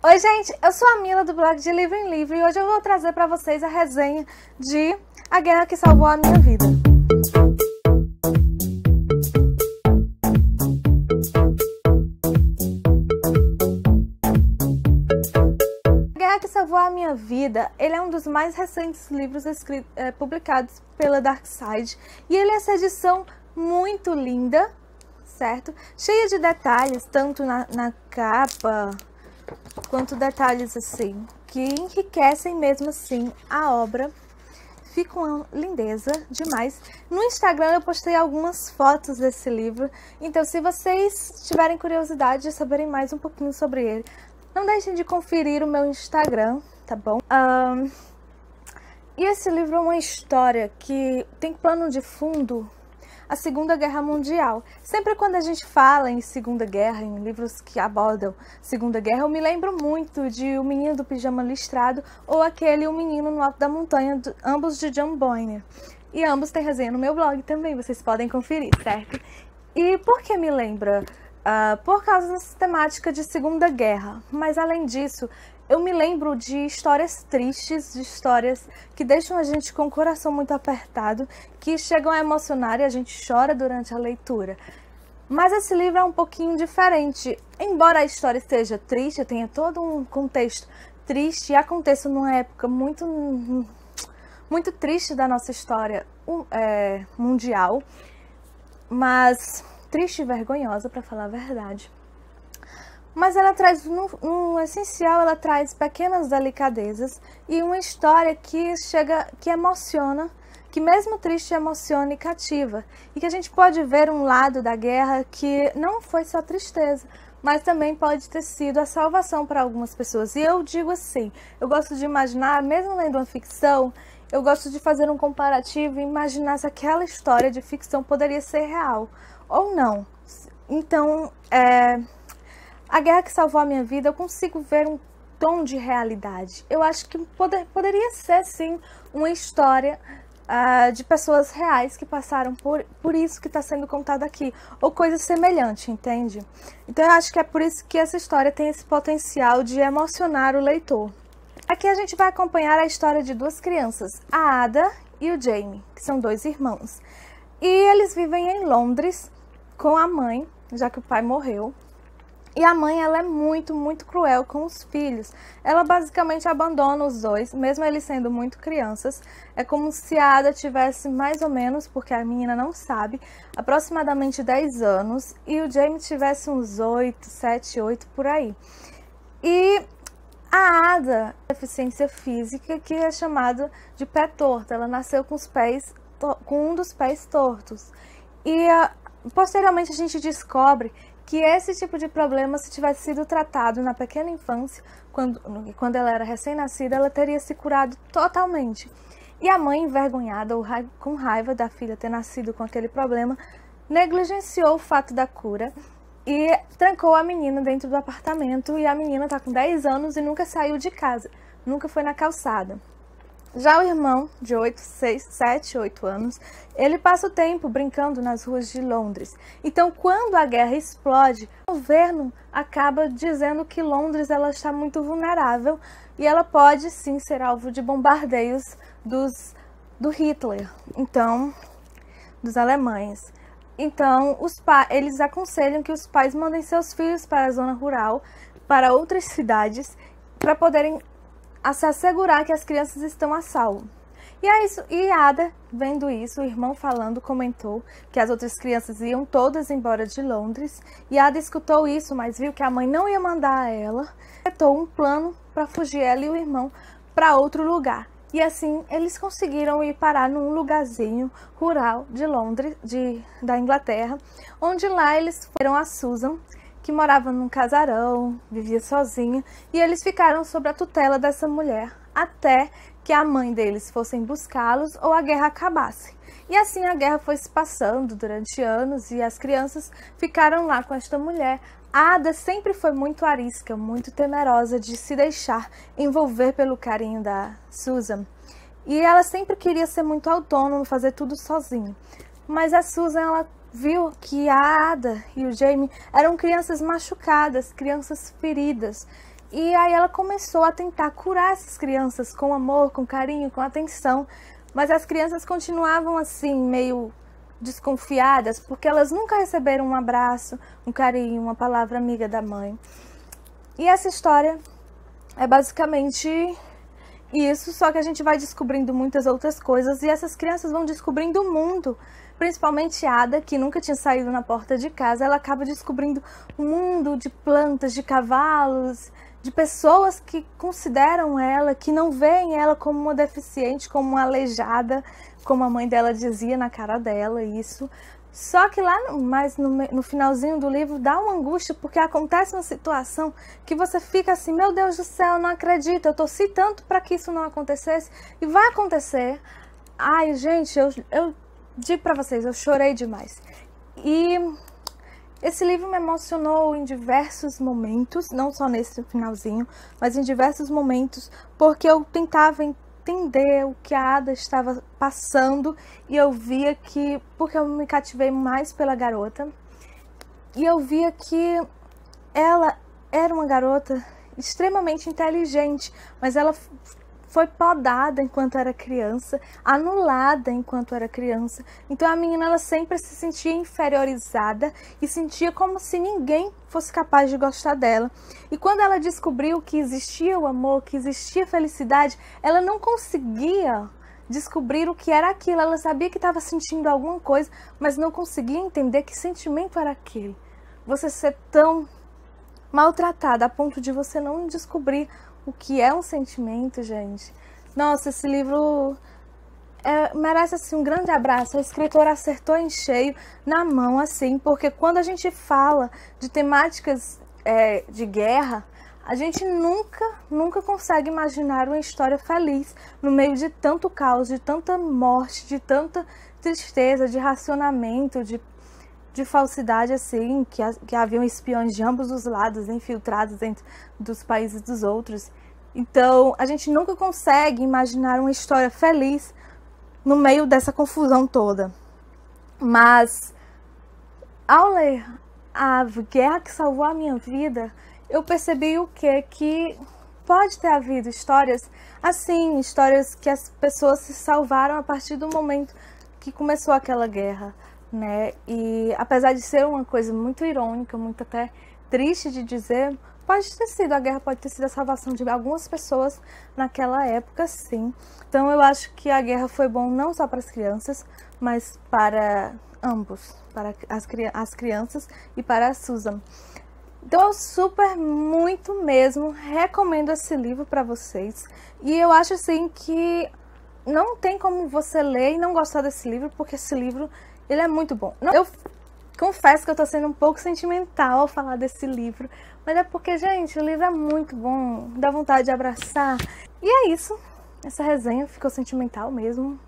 Oi gente, eu sou a Mila do blog de Livro em Livro e hoje eu vou trazer para vocês a resenha de A Guerra que Salvou a Minha Vida. A Guerra que Salvou a Minha Vida, ele é um dos mais recentes livros publicados pela Darkside e ele é essa edição muito linda, certo? Cheia de detalhes, tanto na capa quanto detalhes assim, que enriquecem mesmo assim a obra. Fica uma lindeza demais. No Instagram eu postei algumas fotos desse livro, então se vocês tiverem curiosidade de saberem mais um pouquinho sobre ele, não deixem de conferir o meu Instagram, tá bom? E esse livro é uma história que tem plano de fundo a Segunda Guerra Mundial. Sempre quando a gente fala em Segunda Guerra, em livros que abordam Segunda Guerra, eu me lembro muito de O Menino do Pijama Listrado ou aquele O Menino no Alto da Montanha, ambos de John Boyne. E ambos têm resenha no meu blog também, vocês podem conferir, certo? E por que me lembra? Por causa dessa temática de Segunda Guerra, mas além disso, eu me lembro de histórias tristes, de histórias que deixam a gente com o coração muito apertado, que chegam a emocionar e a gente chora durante a leitura. Mas esse livro é um pouquinho diferente. Embora a história esteja triste, tenha todo um contexto triste e aconteça numa época muito triste da nossa história mundial, mas triste e vergonhosa, para falar a verdade. Mas ela traz, no essencial, ela traz pequenas delicadezas e uma história que emociona, que mesmo triste emociona e cativa. E que a gente pode ver um lado da guerra que não foi só tristeza, mas também pode ter sido a salvação para algumas pessoas. E eu digo assim, eu gosto de imaginar, mesmo lendo uma ficção, eu gosto de fazer um comparativo e imaginar se aquela história de ficção poderia ser real ou não. Então, A Guerra que Salvou a Minha Vida, eu consigo ver um tom de realidade. Eu acho que poderia ser, sim, uma história de pessoas reais que passaram por isso que está sendo contado aqui, ou coisa semelhante, entende? Então eu acho que é por isso que essa história tem esse potencial de emocionar o leitor. Aqui a gente vai acompanhar a história de duas crianças, a Ada e o Jamie, que são dois irmãos. E eles vivem em Londres com a mãe, já que o pai morreu. E a mãe, ela é muito cruel com os filhos. Ela basicamente abandona os dois, mesmo eles sendo muito crianças. É como se a Ada tivesse mais ou menos, porque a menina não sabe, aproximadamente 10 anos. E o Jamie tivesse uns 8, 7, 8, por aí. E a Ada tem deficiência física que é chamada de pé torto. Ela nasceu com um dos pés tortos. E posteriormente a gente descobre que esse tipo de problema, se tivesse sido tratado na pequena infância, quando ela era recém-nascida, ela teria se curado totalmente. E a mãe, envergonhada ou com raiva da filha ter nascido com aquele problema, negligenciou o fato da cura e trancou a menina dentro do apartamento. E a menina está com 10 anos e nunca saiu de casa, nunca foi na calçada. Já o irmão, de 7, 8 anos, ele passa o tempo brincando nas ruas de Londres. Então, quando a guerra explode, o governo acaba dizendo que Londres ela está muito vulnerável e ela pode sim ser alvo de bombardeios do Hitler, então, dos alemães. Então, eles aconselham que os pais mandem seus filhos para a zona rural, para outras cidades, para poderem se assegurar que as crianças estão a salvo. E Ada, vendo isso, o irmão falando, comentou que as outras crianças iam todas embora de Londres. E Ada escutou isso, mas viu que a mãe não ia mandar ela. Tentou um plano para fugir ela e o irmão para outro lugar. E assim eles conseguiram ir parar num lugarzinho rural de Londres, da Inglaterra, onde lá eles foram a Susan, que morava num casarão, vivia sozinha, e eles ficaram sob a tutela dessa mulher, até que a mãe deles fossem buscá-los ou a guerra acabasse. E assim a guerra foi se passando durante anos e as crianças ficaram lá com esta mulher. A Ada sempre foi muito arisca, muito temerosa de se deixar envolver pelo carinho da Susan. E ela sempre queria ser muito autônoma, fazer tudo sozinha. Mas a Susan, ela viu que a Ada e o Jamie eram crianças machucadas, crianças feridas. E aí ela começou a tentar curar essas crianças com amor, com carinho, com atenção. Mas as crianças continuavam assim, meio desconfiadas, porque elas nunca receberam um abraço, um carinho, uma palavra amiga da mãe. E essa história é basicamente isso, só que a gente vai descobrindo muitas outras coisas e essas crianças vão descobrindo o mundo. Principalmente Ada, que nunca tinha saído na porta de casa, ela acaba descobrindo um mundo de plantas, de cavalos, de pessoas que consideram ela, que não veem ela como uma deficiente, como uma aleijada, como a mãe dela dizia na cara dela, isso. Só que lá no finalzinho do livro dá uma angústia, porque acontece uma situação que você fica assim, meu Deus do céu, eu não acredito, eu torci tanto para que isso não acontecesse, e vai acontecer. Ai, gente, eu digo para vocês, eu chorei demais. E esse livro me emocionou em diversos momentos, não só nesse finalzinho, mas em diversos momentos, porque eu tentava entender o que a Ada estava passando e eu via que, porque eu me cativei mais pela garota, e eu via que ela era uma garota extremamente inteligente, mas ela foi podada enquanto era criança, anulada enquanto era criança. Então a menina, ela sempre se sentia inferiorizada e sentia como se ninguém fosse capaz de gostar dela. E quando ela descobriu que existia o amor, que existia a felicidade, ela não conseguia descobrir o que era aquilo. Ela sabia que estava sentindo alguma coisa, mas não conseguia entender que sentimento era aquele. Você ser tão maltratada a ponto de você não descobrir o que é um sentimento, gente. Nossa, esse livro merece assim um grande abraço. A escritora acertou em cheio na mão, assim, porque quando a gente fala de temáticas de guerra, a gente nunca consegue imaginar uma história feliz no meio de tanto caos, de tanta morte, de tanta tristeza, de racionamento, de falsidade, assim, que haviam espiões de ambos os lados infiltrados dentro dos países dos outros. Então, a gente nunca consegue imaginar uma história feliz no meio dessa confusão toda. Mas, ao ler A Guerra que Salvou a Minha Vida, eu percebi o quê? Que pode ter havido histórias assim, histórias que as pessoas se salvaram a partir do momento que começou aquela guerra, né? E apesar de ser uma coisa muito irônica, muito até triste de dizer, a guerra pode ter sido a salvação de algumas pessoas naquela época, sim. Então eu acho que a guerra foi bom não só para as crianças, mas para ambos, para as crianças e para a Susan. Então eu super, muito mesmo, recomendo esse livro para vocês. E eu acho assim que não tem como você ler e não gostar desse livro, porque esse livro, ele é muito bom. Eu confesso que eu tô sendo um pouco sentimental ao falar desse livro, mas é porque, gente, o livro é muito bom, dá vontade de abraçar. E é isso, essa resenha ficou sentimental mesmo,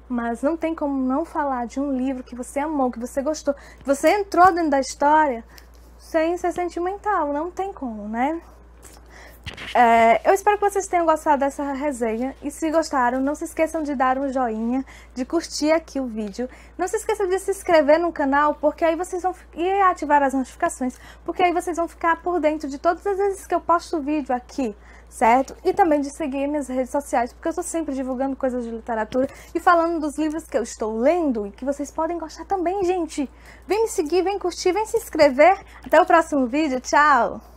mas não tem como não falar de um livro que você amou, que você gostou, que você entrou dentro da história sem ser sentimental, não tem como, né? Eu espero que vocês tenham gostado dessa resenha e se gostaram, não se esqueçam de dar um joinha, de curtir aqui o vídeo. Não se esqueçam de se inscrever no canal, porque aí vocês vão ativar as notificações, porque aí vocês vão ficar por dentro de todas as vezes que eu posto vídeo aqui, certo? E também de seguir minhas redes sociais, porque eu estou sempre divulgando coisas de literatura e falando dos livros que eu estou lendo e que vocês podem gostar também, gente. Vem me seguir, vem curtir, vem se inscrever. Até o próximo vídeo, tchau!